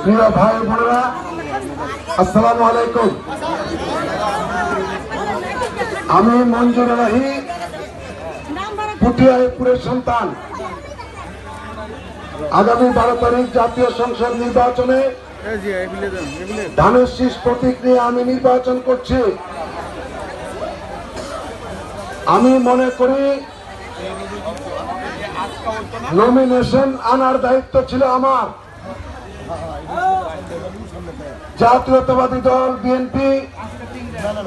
প্রিয় ভাই বোনেরা, আসসালামু আলাইকুম। আমি মঞ্জুর এলাহি, পুটিয়াপুরের সন্তান। আগামী 12 তারিখ জাতীয় সংসদ নির্বাচনে ধানের শীষ প্রতীক নিয়ে আমি নির্বাচন করছি। আমি মনে করি নমিনেশন আনার দায়িত্ব ছিল আমার। জাতীয়তাবাদী দল বিএনপি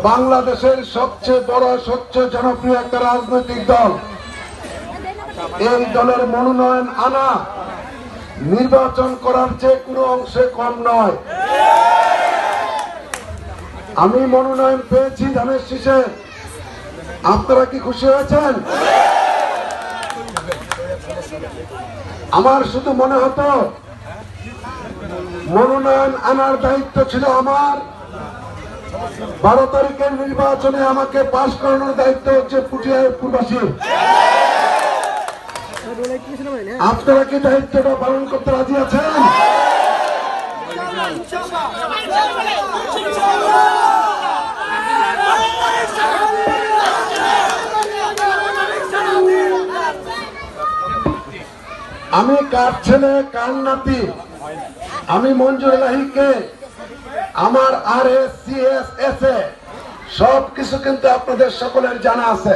বাংলাদেশের সবচেয়ে বড়, সবচেয়ে জনপ্রিয় একটা রাজনৈতিক দল। এই দলের মনোনয়ন আনা নির্বাচন করার চেয়ে কোনো অংশে কম নয়। আমি মনোনয়ন পেয়েছি ধানের শীষে। আপনারা কি খুশি হয়েছেন? আমার শুধু মনে হতো মনোনয়ন আনার দায়িত্ব ছিল আমার, 12 তারিখের নির্বাচনে আমাকে পাশ করানোর দায়িত্ব হচ্ছে পুটিয়াপুরবাসী। আপনারা কি দায়িত্বটা পালন করতে রাজি আছেন? আমি কার ছেলে, কার নাতি? আমি মঞ্জুর এলাহিকে আমার RSCSS সবকিছু কিন্তু আপনাদের সকলের জানা আছে।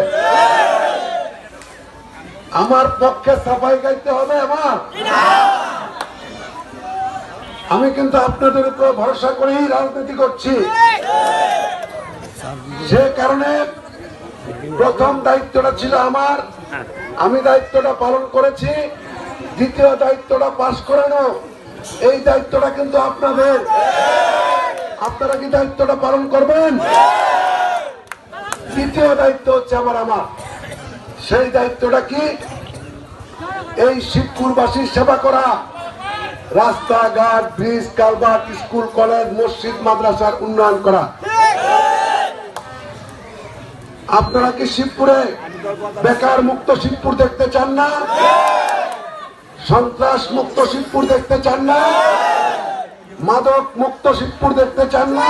আমার পক্ষে সাফাই গাইতে হবে আমার। আমি কিন্তু আপনাদের উপর ভরসা করেই রাজনীতি করছি। সে কারণে প্রথম দায়িত্বটা ছিল আমার, আমি দায়িত্বটা পালন করেছি। দ্বিতীয় দায়িত্বটা পাশ করানো, এই দায়িত্বটা কিন্তু আপনাদের। আপনারা কি দায়িত্বটা পালন করবেন? তৃতীয় দায়িত্ব হচ্ছে আমার। সেই দায়িত্বটা কি? এই শিবপুরবাসীর সেবা করা, রাস্তাঘাট, ব্রিজ, কালভার্ট, স্কুল, কলেজ, মসজিদ, মাদ্রাসার উন্নয়ন করা। আপনারা কি শিবপুরে বেকার মুক্ত শিবপুর দেখতে চান না? সন্ত্রাস মুক্ত শিবপুর দেখতে চান না? মাদক মুক্ত শিবপুর দেখতে চান না?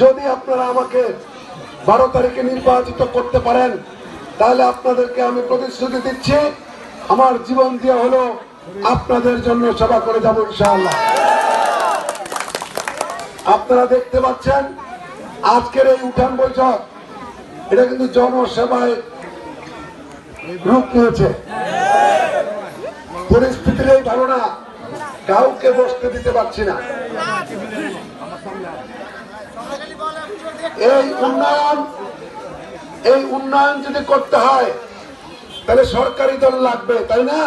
যদি আপনারা আমাকে 12 তারিখে নির্বাচিত করতে পারেন, তাহলে আপনাদেরকে আমি প্রতিশ্রুতি দিচ্ছি, আমার জীবন দিয়ে হলো আপনাদের জন্য সেবা করে যাব ইনশাআল্লাহ। আপনারা দেখতে পাচ্ছেন আজকের এই উঠান বৈঠক, এটা কিন্তু জনসেবায় রূপ নিয়েছে। পরিস্থিতির এই ভালো না, কাউকে বসতে দিতে পারছি না। এই উন্নয়ন যদি করতে হয় তাহলে সরকারি দল লাগবে, তাই না?